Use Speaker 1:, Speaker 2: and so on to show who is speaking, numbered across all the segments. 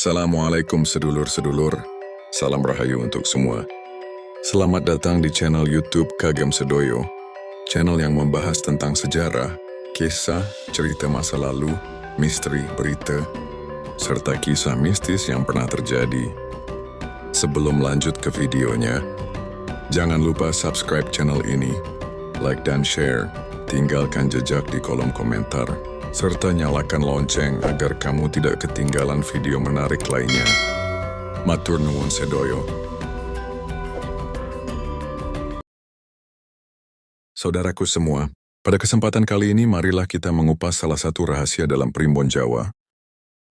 Speaker 1: Assalamualaikum sedulur-sedulur, salam rahayu untuk semua. Selamat datang di channel YouTube Kagem Sedoyo, channel yang membahas tentang sejarah, kisah, cerita masa lalu, misteri, berita, serta kisah mistis yang pernah terjadi. Sebelum lanjut ke videonya, jangan lupa subscribe channel ini, like dan share, tinggalkan jejak di kolom komentar, serta nyalakan lonceng agar kamu tidak ketinggalan video menarik lainnya. Matur nuwun sedoyo. Saudaraku semua, pada kesempatan kali ini marilah kita mengupas salah satu rahasia dalam Primbon Jawa,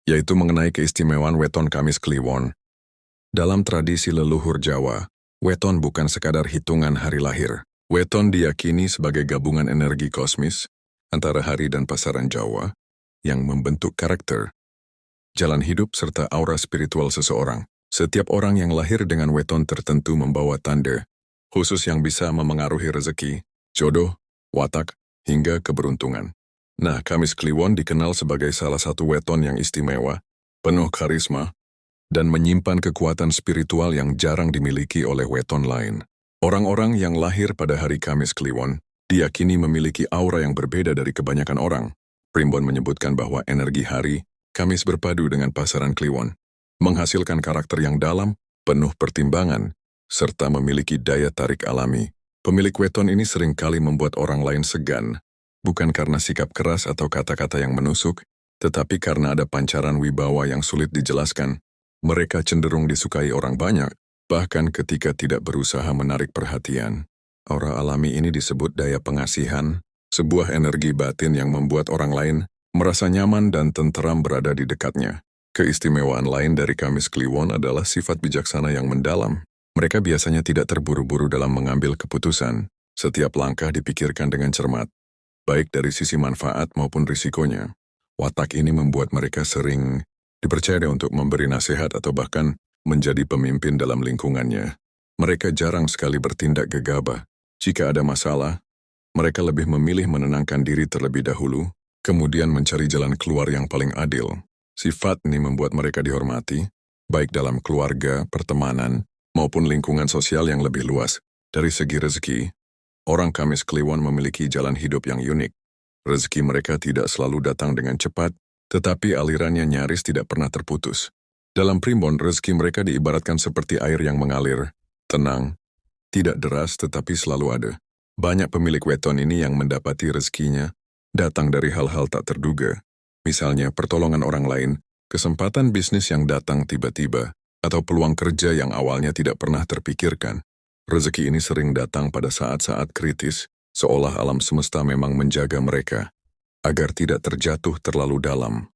Speaker 1: yaitu mengenai keistimewaan Weton Kamis Kliwon. Dalam tradisi leluhur Jawa, Weton bukan sekadar hitungan hari lahir. Weton diyakini sebagai gabungan energi kosmis antara hari dan pasaran Jawa yang membentuk karakter, jalan hidup, serta aura spiritual seseorang. Setiap orang yang lahir dengan weton tertentu membawa tanda khusus yang bisa memengaruhi rezeki, jodoh, watak, hingga keberuntungan. Nah, Kamis Kliwon dikenal sebagai salah satu weton yang istimewa, penuh karisma, dan menyimpan kekuatan spiritual yang jarang dimiliki oleh weton lain. Orang-orang yang lahir pada hari Kamis Kliwon diyakini memiliki aura yang berbeda dari kebanyakan orang. Primbon menyebutkan bahwa energi hari Kamis berpadu dengan pasaran Kliwon, menghasilkan karakter yang dalam, penuh pertimbangan, serta memiliki daya tarik alami. Pemilik weton ini seringkali membuat orang lain segan, bukan karena sikap keras atau kata-kata yang menusuk, tetapi karena ada pancaran wibawa yang sulit dijelaskan. Mereka cenderung disukai orang banyak, bahkan ketika tidak berusaha menarik perhatian. Aura alami ini disebut daya pengasihan, sebuah energi batin yang membuat orang lain merasa nyaman dan tenteram berada di dekatnya. Keistimewaan lain dari Kamis Kliwon adalah sifat bijaksana yang mendalam. Mereka biasanya tidak terburu-buru dalam mengambil keputusan. Setiap langkah dipikirkan dengan cermat, baik dari sisi manfaat maupun risikonya. Watak ini membuat mereka sering dipercaya untuk memberi nasihat atau bahkan menjadi pemimpin dalam lingkungannya. Mereka jarang sekali bertindak gegabah. Jika ada masalah, mereka lebih memilih menenangkan diri terlebih dahulu, kemudian mencari jalan keluar yang paling adil. Sifat ini membuat mereka dihormati, baik dalam keluarga, pertemanan, maupun lingkungan sosial yang lebih luas. Dari segi rezeki, orang Kamis Kliwon memiliki jalan hidup yang unik. Rezeki mereka tidak selalu datang dengan cepat, tetapi alirannya nyaris tidak pernah terputus. Dalam Primbon, rezeki mereka diibaratkan seperti air yang mengalir, tenang, tidak deras tetapi selalu ada. Banyak pemilik weton ini yang mendapati rezekinya datang dari hal-hal tak terduga. Misalnya pertolongan orang lain, kesempatan bisnis yang datang tiba-tiba, atau peluang kerja yang awalnya tidak pernah terpikirkan. Rezeki ini sering datang pada saat-saat kritis, seolah alam semesta memang menjaga mereka, agar tidak terjatuh terlalu dalam.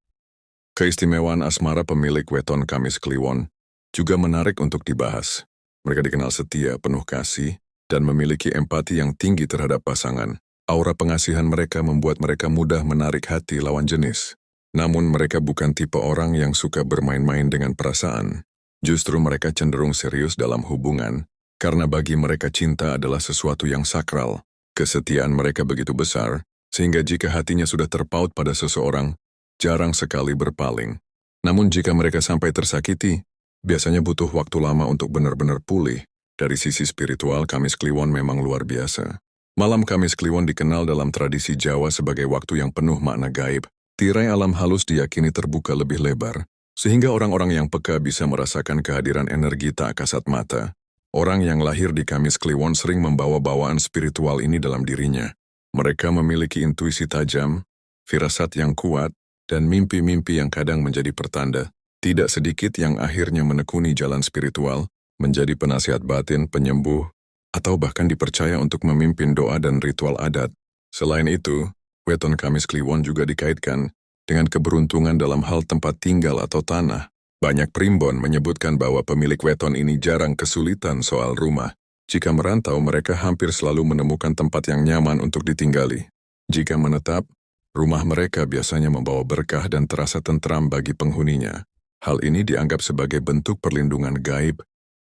Speaker 1: Keistimewaan asmara pemilik weton Kamis Kliwon juga menarik untuk dibahas. Mereka dikenal setia, penuh kasih, dan memiliki empati yang tinggi terhadap pasangan. Aura pengasihan mereka membuat mereka mudah menarik hati lawan jenis. Namun mereka bukan tipe orang yang suka bermain-main dengan perasaan. Justru mereka cenderung serius dalam hubungan, karena bagi mereka cinta adalah sesuatu yang sakral. Kesetiaan mereka begitu besar, sehingga jika hatinya sudah terpaut pada seseorang, jarang sekali berpaling. Namun jika mereka sampai tersakiti, biasanya butuh waktu lama untuk benar-benar pulih. Dari sisi spiritual, Kamis Kliwon memang luar biasa. Malam Kamis Kliwon dikenal dalam tradisi Jawa sebagai waktu yang penuh makna gaib. Tirai alam halus diyakini terbuka lebih lebar, sehingga orang-orang yang peka bisa merasakan kehadiran energi tak kasat mata. Orang yang lahir di Kamis Kliwon sering membawa bawaan spiritual ini dalam dirinya. Mereka memiliki intuisi tajam, firasat yang kuat, dan mimpi-mimpi yang kadang menjadi pertanda. Tidak sedikit yang akhirnya menekuni jalan spiritual, menjadi penasihat batin, penyembuh, atau bahkan dipercaya untuk memimpin doa dan ritual adat. Selain itu, weton Kamis Kliwon juga dikaitkan dengan keberuntungan dalam hal tempat tinggal atau tanah. Banyak primbon menyebutkan bahwa pemilik weton ini jarang kesulitan soal rumah. Jika merantau, mereka hampir selalu menemukan tempat yang nyaman untuk ditinggali. Jika menetap, rumah mereka biasanya membawa berkah dan terasa tentram bagi penghuninya. Hal ini dianggap sebagai bentuk perlindungan gaib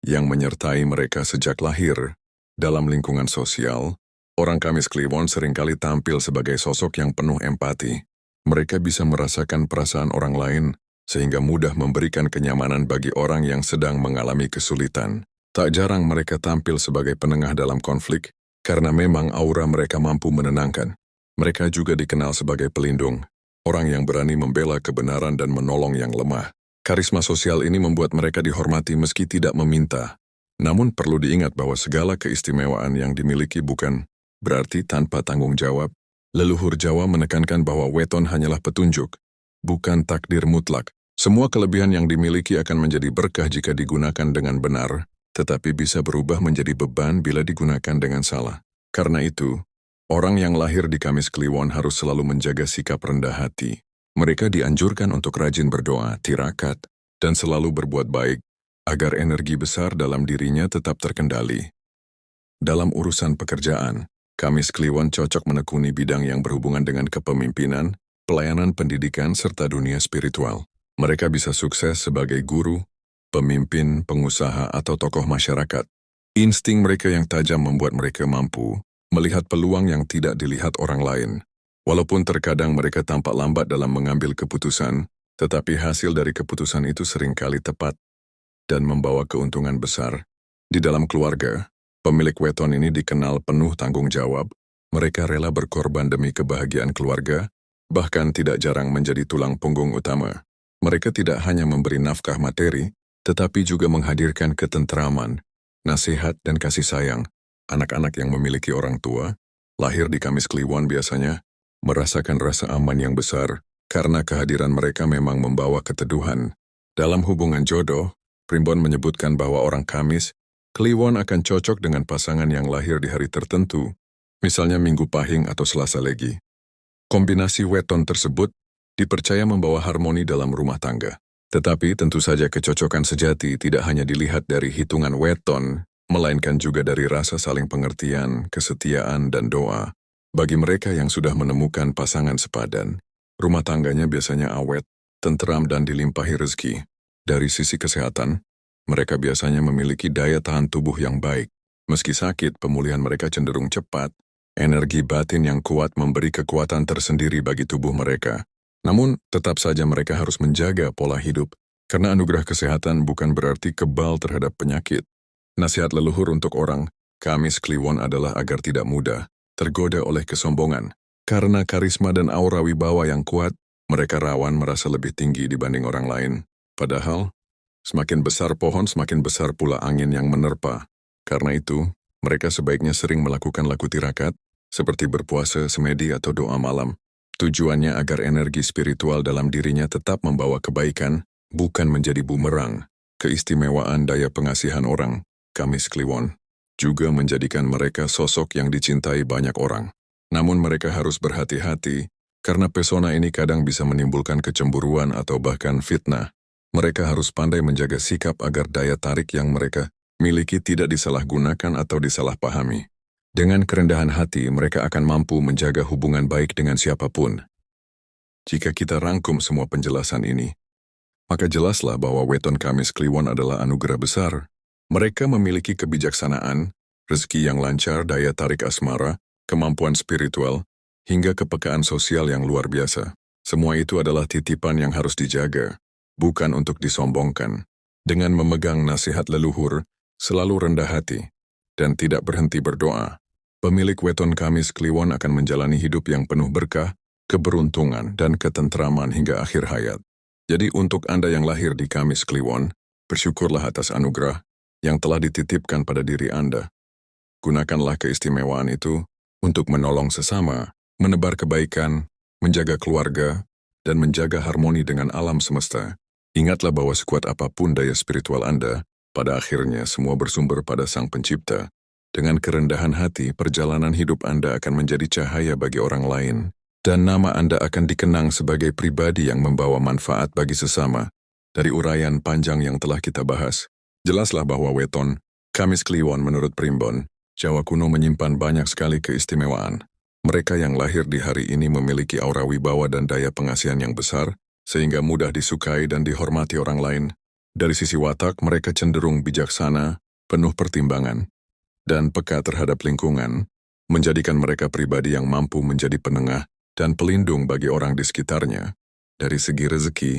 Speaker 1: yang menyertai mereka sejak lahir. Dalam lingkungan sosial, orang Kamis Kliwon seringkali tampil sebagai sosok yang penuh empati. Mereka bisa merasakan perasaan orang lain sehingga mudah memberikan kenyamanan bagi orang yang sedang mengalami kesulitan. Tak jarang mereka tampil sebagai penengah dalam konflik, karena memang aura mereka mampu menenangkan. Mereka juga dikenal sebagai pelindung, orang yang berani membela kebenaran dan menolong yang lemah. Karisma sosial ini membuat mereka dihormati meski tidak meminta. Namun perlu diingat bahwa segala keistimewaan yang dimiliki bukan berarti tanpa tanggung jawab. Leluhur Jawa menekankan bahwa weton hanyalah petunjuk, bukan takdir mutlak. Semua kelebihan yang dimiliki akan menjadi berkah jika digunakan dengan benar, tetapi bisa berubah menjadi beban bila digunakan dengan salah. Karena itu, orang yang lahir di Kamis Kliwon harus selalu menjaga sikap rendah hati. Mereka dianjurkan untuk rajin berdoa, tirakat, dan selalu berbuat baik, agar energi besar dalam dirinya tetap terkendali. Dalam urusan pekerjaan, Kamis Kliwon cocok menekuni bidang yang berhubungan dengan kepemimpinan, pelayanan pendidikan, serta dunia spiritual. Mereka bisa sukses sebagai guru, pemimpin, pengusaha, atau tokoh masyarakat. Insting mereka yang tajam membuat mereka mampu melihat peluang yang tidak dilihat orang lain. Walaupun terkadang mereka tampak lambat dalam mengambil keputusan, tetapi hasil dari keputusan itu seringkali tepat dan membawa keuntungan besar. Di dalam keluarga, pemilik weton ini dikenal penuh tanggung jawab. Mereka rela berkorban demi kebahagiaan keluarga, bahkan tidak jarang menjadi tulang punggung utama. Mereka tidak hanya memberi nafkah materi, tetapi juga menghadirkan ketentraman, nasihat, dan kasih sayang. Anak-anak yang memiliki orang tua, lahir di Kamis Kliwon biasanya, merasakan rasa aman yang besar, karena kehadiran mereka memang membawa keteduhan. Dalam hubungan jodoh, Primbon menyebutkan bahwa orang Kamis Kliwon akan cocok dengan pasangan yang lahir di hari tertentu, misalnya Minggu Pahing atau Selasa Legi. Kombinasi weton tersebut dipercaya membawa harmoni dalam rumah tangga. Tetapi tentu saja kecocokan sejati tidak hanya dilihat dari hitungan weton, melainkan juga dari rasa saling pengertian, kesetiaan, dan doa. Bagi mereka yang sudah menemukan pasangan sepadan, rumah tangganya biasanya awet, tenteram, dan dilimpahi rezeki. Dari sisi kesehatan, mereka biasanya memiliki daya tahan tubuh yang baik. Meski sakit, pemulihan mereka cenderung cepat. Energi batin yang kuat memberi kekuatan tersendiri bagi tubuh mereka. Namun, tetap saja mereka harus menjaga pola hidup, karena anugerah kesehatan bukan berarti kebal terhadap penyakit. Nasihat leluhur untuk orang Kamis Kliwon adalah agar tidak mudah tergoda oleh kesombongan. Karena karisma dan aura wibawa yang kuat, mereka rawan merasa lebih tinggi dibanding orang lain. Padahal, semakin besar pohon, semakin besar pula angin yang menerpa. Karena itu, mereka sebaiknya sering melakukan laku tirakat, seperti berpuasa, semedi, atau doa malam. Tujuannya agar energi spiritual dalam dirinya tetap membawa kebaikan, bukan menjadi bumerang. Keistimewaan daya pengasihan orang Kamis Kliwon juga menjadikan mereka sosok yang dicintai banyak orang. Namun mereka harus berhati-hati, karena pesona ini kadang bisa menimbulkan kecemburuan atau bahkan fitnah. Mereka harus pandai menjaga sikap agar daya tarik yang mereka miliki tidak disalahgunakan atau disalahpahami. Dengan kerendahan hati, mereka akan mampu menjaga hubungan baik dengan siapapun. Jika kita rangkum semua penjelasan ini, maka jelaslah bahwa weton Kamis Kliwon adalah anugerah besar. Mereka memiliki kebijaksanaan, rezeki yang lancar, daya tarik asmara, kemampuan spiritual, hingga kepekaan sosial yang luar biasa. Semua itu adalah titipan yang harus dijaga, bukan untuk disombongkan. Dengan memegang nasihat leluhur, selalu rendah hati, dan tidak berhenti berdoa, pemilik weton Kamis Kliwon akan menjalani hidup yang penuh berkah, keberuntungan, dan ketentraman hingga akhir hayat. Jadi untuk Anda yang lahir di Kamis Kliwon, bersyukurlah atas anugerah yang telah dititipkan pada diri Anda. Gunakanlah keistimewaan itu untuk menolong sesama, menebar kebaikan, menjaga keluarga, dan menjaga harmoni dengan alam semesta. Ingatlah bahwa sekuat apapun daya spiritual Anda, pada akhirnya semua bersumber pada Sang Pencipta. Dengan kerendahan hati, perjalanan hidup Anda akan menjadi cahaya bagi orang lain, dan nama Anda akan dikenang sebagai pribadi yang membawa manfaat bagi sesama. Dari uraian panjang yang telah kita bahas, jelaslah bahwa weton Kamis Kliwon menurut Primbon Jawa kuno menyimpan banyak sekali keistimewaan. Mereka yang lahir di hari ini memiliki aura wibawa dan daya pengasihan yang besar, sehingga mudah disukai dan dihormati orang lain. Dari sisi watak, mereka cenderung bijaksana, penuh pertimbangan, dan peka terhadap lingkungan, menjadikan mereka pribadi yang mampu menjadi penengah dan pelindung bagi orang di sekitarnya. Dari segi rezeki,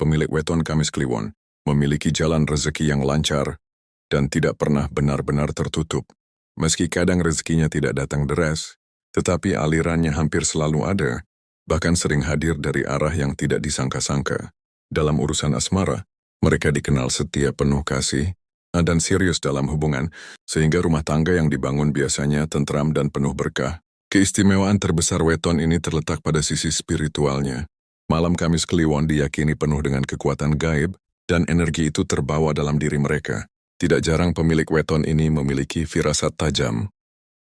Speaker 1: pemilik weton Kamis Kliwon, memiliki jalan rezeki yang lancar dan tidak pernah benar-benar tertutup. Meski kadang rezekinya tidak datang deras, tetapi alirannya hampir selalu ada, bahkan sering hadir dari arah yang tidak disangka-sangka. Dalam urusan asmara, mereka dikenal setia, penuh kasih, dan serius dalam hubungan, sehingga rumah tangga yang dibangun biasanya tentram dan penuh berkah. Keistimewaan terbesar weton ini terletak pada sisi spiritualnya. Malam Kamis Kliwon diyakini penuh dengan kekuatan gaib, dan energi itu terbawa dalam diri mereka. Tidak jarang pemilik weton ini memiliki firasat tajam,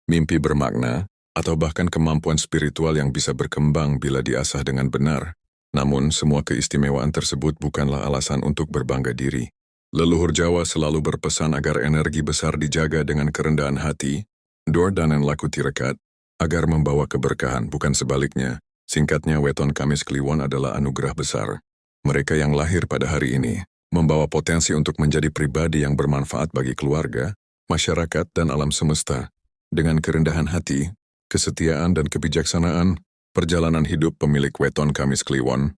Speaker 1: mimpi bermakna, atau bahkan kemampuan spiritual yang bisa berkembang bila diasah dengan benar. Namun, semua keistimewaan tersebut bukanlah alasan untuk berbangga diri. Leluhur Jawa selalu berpesan agar energi besar dijaga dengan kerendahan hati, Dordanen laku tirekat, agar membawa keberkahan, bukan sebaliknya. Singkatnya, weton Kamis Kliwon adalah anugerah besar. Mereka yang lahir pada hari ini membawa potensi untuk menjadi pribadi yang bermanfaat bagi keluarga, masyarakat, dan alam semesta. Dengan kerendahan hati, kesetiaan, dan kebijaksanaan, perjalanan hidup pemilik weton Kamis Kliwon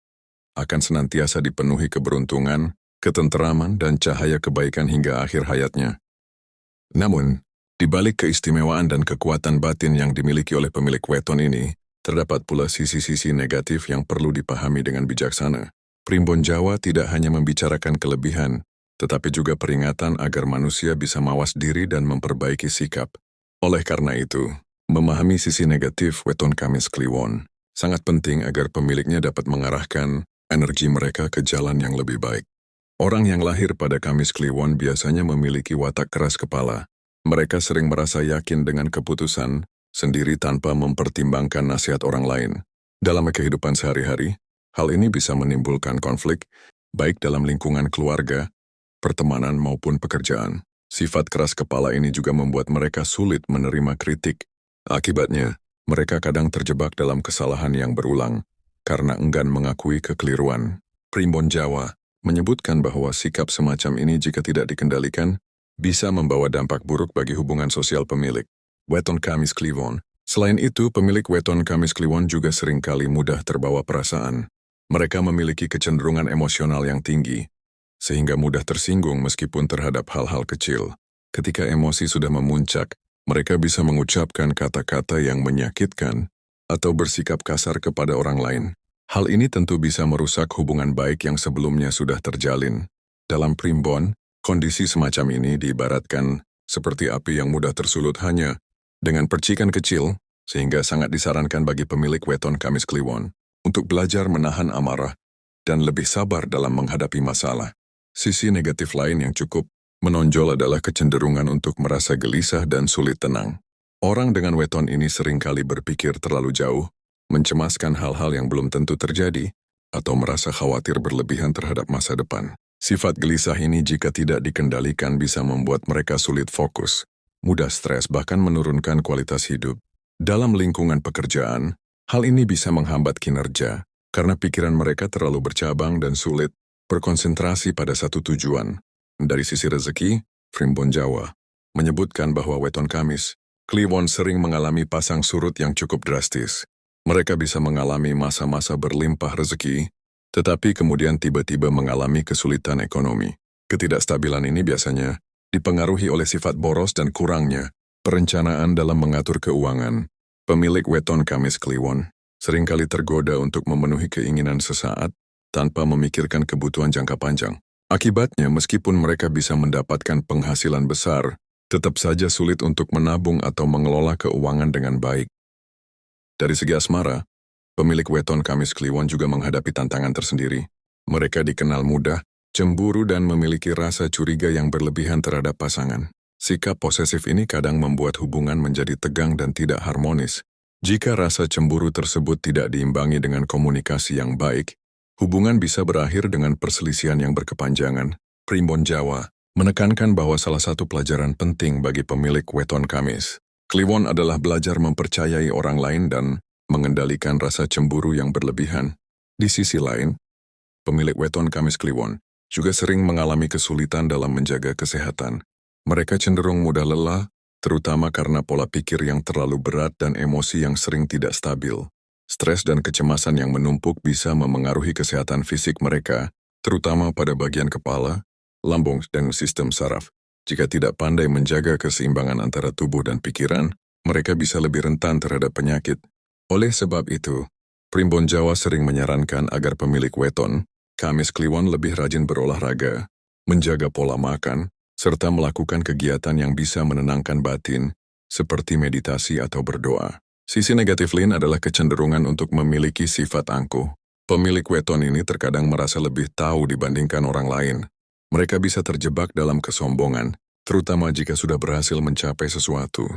Speaker 1: akan senantiasa dipenuhi keberuntungan, ketenteraman, dan cahaya kebaikan hingga akhir hayatnya. Namun, di balik keistimewaan dan kekuatan batin yang dimiliki oleh pemilik weton ini, terdapat pula sisi-sisi negatif yang perlu dipahami dengan bijaksana. Primbon Jawa tidak hanya membicarakan kelebihan, tetapi juga peringatan agar manusia bisa mawas diri dan memperbaiki sikap. Oleh karena itu, memahami sisi negatif weton Kamis Kliwon sangat penting agar pemiliknya dapat mengarahkan energi mereka ke jalan yang lebih baik. Orang yang lahir pada Kamis Kliwon biasanya memiliki watak keras kepala. Mereka sering merasa yakin dengan keputusan sendiri tanpa mempertimbangkan nasihat orang lain. Dalam kehidupan sehari-hari, hal ini bisa menimbulkan konflik, baik dalam lingkungan keluarga, pertemanan maupun pekerjaan. Sifat keras kepala ini juga membuat mereka sulit menerima kritik. Akibatnya, mereka kadang terjebak dalam kesalahan yang berulang, karena enggan mengakui kekeliruan. Primbon Jawa menyebutkan bahwa sikap semacam ini jika tidak dikendalikan, bisa membawa dampak buruk bagi hubungan sosial pemilik weton Kamis Kliwon. Selain itu, pemilik weton Kamis Kliwon juga seringkali mudah terbawa perasaan. Mereka memiliki kecenderungan emosional yang tinggi, sehingga mudah tersinggung meskipun terhadap hal-hal kecil. Ketika emosi sudah memuncak, mereka bisa mengucapkan kata-kata yang menyakitkan atau bersikap kasar kepada orang lain. Hal ini tentu bisa merusak hubungan baik yang sebelumnya sudah terjalin. Dalam primbon, kondisi semacam ini diibaratkan seperti api yang mudah tersulut hanya dengan percikan kecil, sehingga sangat disarankan bagi pemilik weton Kamis Kliwon untuk belajar menahan amarah dan lebih sabar dalam menghadapi masalah. Sisi negatif lain yang cukup menonjol adalah kecenderungan untuk merasa gelisah dan sulit tenang. Orang dengan weton ini seringkali berpikir terlalu jauh, mencemaskan hal-hal yang belum tentu terjadi, atau merasa khawatir berlebihan terhadap masa depan. Sifat gelisah ini jika tidak dikendalikan bisa membuat mereka sulit fokus, mudah stres, bahkan menurunkan kualitas hidup. Dalam lingkungan pekerjaan, hal ini bisa menghambat kinerja, karena pikiran mereka terlalu bercabang dan sulit berkonsentrasi pada satu tujuan. Dari sisi rezeki, Primbon Jawa menyebutkan bahwa weton Kamis Kliwon sering mengalami pasang surut yang cukup drastis. Mereka bisa mengalami masa-masa berlimpah rezeki, tetapi kemudian tiba-tiba mengalami kesulitan ekonomi. Ketidakstabilan ini biasanya dipengaruhi oleh sifat boros dan kurangnya perencanaan dalam mengatur keuangan. Pemilik weton Kamis Kliwon seringkali tergoda untuk memenuhi keinginan sesaat tanpa memikirkan kebutuhan jangka panjang. Akibatnya, meskipun mereka bisa mendapatkan penghasilan besar, tetap saja sulit untuk menabung atau mengelola keuangan dengan baik. Dari segi asmara, pemilik weton Kamis Kliwon juga menghadapi tantangan tersendiri. Mereka dikenal mudah, cemburu, dan memiliki rasa curiga yang berlebihan terhadap pasangan. Sikap posesif ini kadang membuat hubungan menjadi tegang dan tidak harmonis. Jika rasa cemburu tersebut tidak diimbangi dengan komunikasi yang baik, hubungan bisa berakhir dengan perselisihan yang berkepanjangan. Primbon Jawa menekankan bahwa salah satu pelajaran penting bagi pemilik weton Kamis Kliwon adalah belajar mempercayai orang lain dan mengendalikan rasa cemburu yang berlebihan. Di sisi lain, pemilik weton Kamis Kliwon juga sering mengalami kesulitan dalam menjaga kesehatan. Mereka cenderung mudah lelah, terutama karena pola pikir yang terlalu berat dan emosi yang sering tidak stabil. Stres dan kecemasan yang menumpuk bisa memengaruhi kesehatan fisik mereka, terutama pada bagian kepala, lambung, dan sistem saraf. Jika tidak pandai menjaga keseimbangan antara tubuh dan pikiran, mereka bisa lebih rentan terhadap penyakit. Oleh sebab itu, Primbon Jawa sering menyarankan agar pemilik weton, Kamis Kliwon lebih rajin berolahraga, menjaga pola makan, serta melakukan kegiatan yang bisa menenangkan batin, seperti meditasi atau berdoa. Sisi negatif lain adalah kecenderungan untuk memiliki sifat angkuh. Pemilik weton ini terkadang merasa lebih tahu dibandingkan orang lain. Mereka bisa terjebak dalam kesombongan, terutama jika sudah berhasil mencapai sesuatu.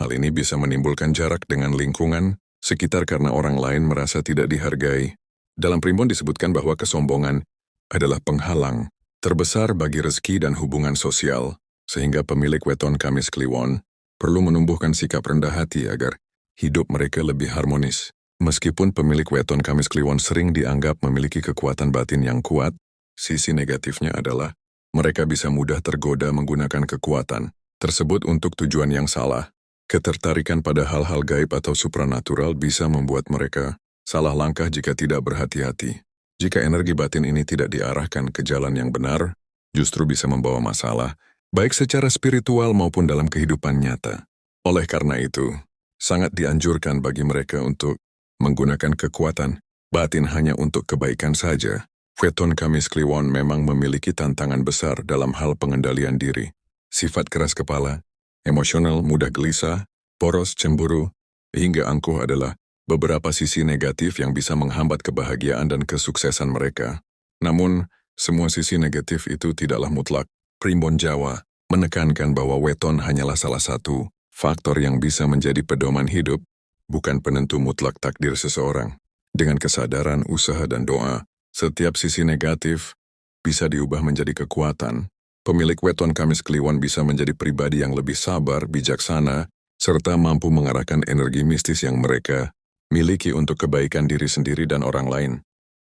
Speaker 1: Hal ini bisa menimbulkan jarak dengan lingkungan sekitar karena orang lain merasa tidak dihargai. Dalam Primbon disebutkan bahwa kesombongan adalah penghalang terbesar bagi rezeki dan hubungan sosial, sehingga pemilik weton Kamis Kliwon perlu menumbuhkan sikap rendah hati agar hidup mereka lebih harmonis. Meskipun pemilik weton Kamis Kliwon sering dianggap memiliki kekuatan batin yang kuat, sisi negatifnya adalah mereka bisa mudah tergoda menggunakan kekuatan tersebut untuk tujuan yang salah. Ketertarikan pada hal-hal gaib atau supranatural bisa membuat mereka salah langkah jika tidak berhati-hati. Jika energi batin ini tidak diarahkan ke jalan yang benar, justru bisa membawa masalah, baik secara spiritual maupun dalam kehidupan nyata. Oleh karena itu, sangat dianjurkan bagi mereka untuk menggunakan kekuatan batin hanya untuk kebaikan saja. Weton Kamis Kliwon memang memiliki tantangan besar dalam hal pengendalian diri. Sifat keras kepala, emosional, mudah gelisah, poros, cemburu, hingga angkuh adalah beberapa sisi negatif yang bisa menghambat kebahagiaan dan kesuksesan mereka. Namun, semua sisi negatif itu tidaklah mutlak. Primbon Jawa menekankan bahwa weton hanyalah salah satu faktor yang bisa menjadi pedoman hidup, bukan penentu mutlak takdir seseorang. Dengan kesadaran, usaha, dan doa, setiap sisi negatif bisa diubah menjadi kekuatan. Pemilik weton Kamis Kliwon bisa menjadi pribadi yang lebih sabar, bijaksana, serta mampu mengarahkan energi mistis yang mereka miliki untuk kebaikan diri sendiri dan orang lain.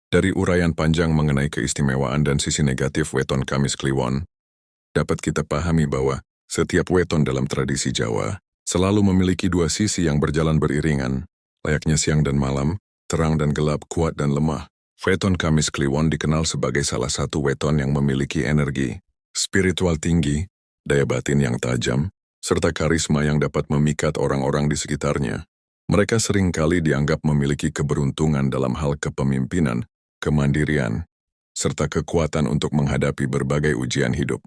Speaker 1: Dari uraian panjang mengenai keistimewaan dan sisi negatif weton Kamis Kliwon, dapat kita pahami bahwa setiap weton dalam tradisi Jawa selalu memiliki dua sisi yang berjalan beriringan, layaknya siang dan malam, terang dan gelap, kuat dan lemah. Weton Kamis Kliwon dikenal sebagai salah satu weton yang memiliki energi spiritual tinggi, daya batin yang tajam, serta karisma yang dapat memikat orang-orang di sekitarnya. Mereka seringkali dianggap memiliki keberuntungan dalam hal kepemimpinan, kemandirian, serta kekuatan untuk menghadapi berbagai ujian hidup.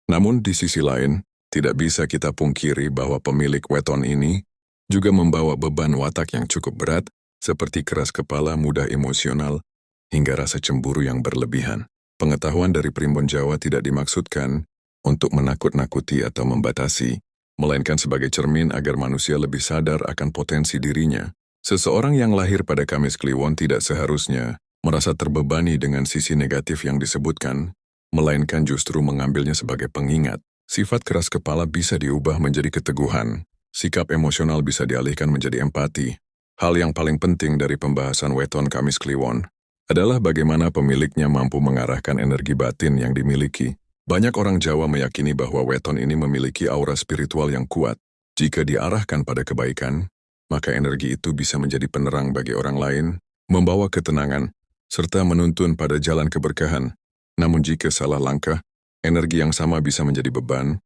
Speaker 1: Namun di sisi lain, tidak bisa kita pungkiri bahwa pemilik weton ini juga membawa beban watak yang cukup berat, seperti keras kepala, mudah emosional, hingga rasa cemburu yang berlebihan. Pengetahuan dari Primbon Jawa tidak dimaksudkan untuk menakut-nakuti atau membatasi, melainkan sebagai cermin agar manusia lebih sadar akan potensi dirinya. Seseorang yang lahir pada Kamis Kliwon tidak seharusnya merasa terbebani dengan sisi negatif yang disebutkan, melainkan justru mengambilnya sebagai pengingat. Sifat keras kepala bisa diubah menjadi keteguhan, sikap emosional bisa dialihkan menjadi empati. Hal yang paling penting dari pembahasan weton Kamis Kliwon adalah bagaimana pemiliknya mampu mengarahkan energi batin yang dimiliki. Banyak orang Jawa meyakini bahwa weton ini memiliki aura spiritual yang kuat. Jika diarahkan pada kebaikan, maka energi itu bisa menjadi penerang bagi orang lain, membawa ketenangan, serta menuntun pada jalan keberkahan. Namun jika salah langkah, energi yang sama bisa menjadi beban,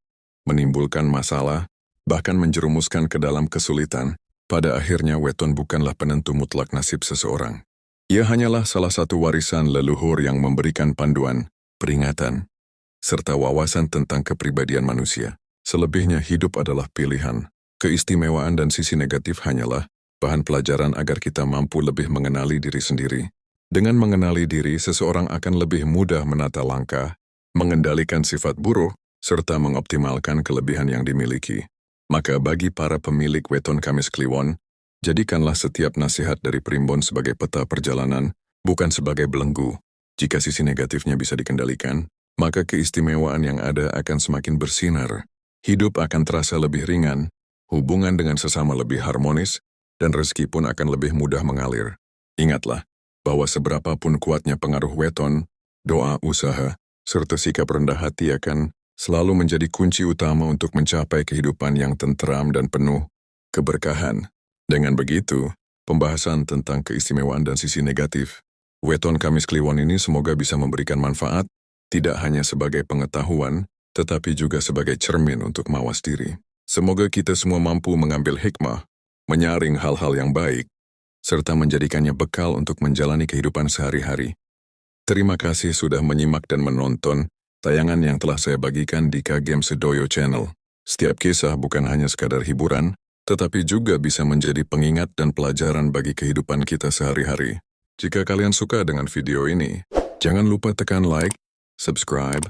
Speaker 1: menimbulkan masalah, bahkan menjerumuskan ke dalam kesulitan. Pada akhirnya weton bukanlah penentu mutlak nasib seseorang. Ia hanyalah salah satu warisan leluhur yang memberikan panduan, peringatan, serta wawasan tentang kepribadian manusia. Selebihnya hidup adalah pilihan. Keistimewaan dan sisi negatif hanyalah bahan pelajaran agar kita mampu lebih mengenali diri sendiri. Dengan mengenali diri, seseorang akan lebih mudah menata langkah, mengendalikan sifat buruk, serta mengoptimalkan kelebihan yang dimiliki. Maka bagi para pemilik weton Kamis Kliwon, jadikanlah setiap nasihat dari Primbon sebagai peta perjalanan, bukan sebagai belenggu. Jika sisi negatifnya bisa dikendalikan, maka keistimewaan yang ada akan semakin bersinar. Hidup akan terasa lebih ringan, hubungan dengan sesama lebih harmonis, dan rezeki pun akan lebih mudah mengalir. Ingatlah, bahwa seberapapun kuatnya pengaruh weton, doa, usaha, serta sikap rendah hati akan selalu menjadi kunci utama untuk mencapai kehidupan yang tenteram dan penuh keberkahan. Dengan begitu, pembahasan tentang keistimewaan dan sisi negatif Weton Kamis Kliwon ini semoga bisa memberikan manfaat, tidak hanya sebagai pengetahuan, tetapi juga sebagai cermin untuk mawas diri. Semoga kita semua mampu mengambil hikmah, menyaring hal-hal yang baik, serta menjadikannya bekal untuk menjalani kehidupan sehari-hari. Terima kasih sudah menyimak dan menonton tayangan yang telah saya bagikan di Kagem Sedoyo Channel. Setiap kisah bukan hanya sekadar hiburan, tetapi juga bisa menjadi pengingat dan pelajaran bagi kehidupan kita sehari-hari. Jika kalian suka dengan video ini, jangan lupa tekan like, subscribe,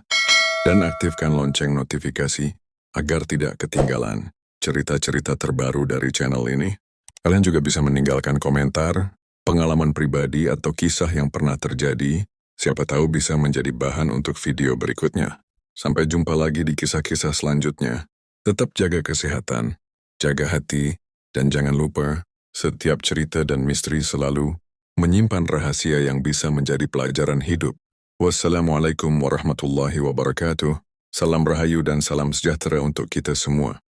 Speaker 1: dan aktifkan lonceng notifikasi agar tidak ketinggalan cerita-cerita terbaru dari channel ini. Kalian juga bisa meninggalkan komentar, pengalaman pribadi atau kisah yang pernah terjadi, siapa tahu bisa menjadi bahan untuk video berikutnya. Sampai jumpa lagi di kisah-kisah selanjutnya. Tetap jaga kesehatan, jaga hati, dan jangan lupa, setiap cerita dan misteri selalu menyimpan rahasia yang bisa menjadi pelajaran hidup. Wassalamualaikum warahmatullahi wabarakatuh. Salam rahayu dan salam sejahtera untuk kita semua.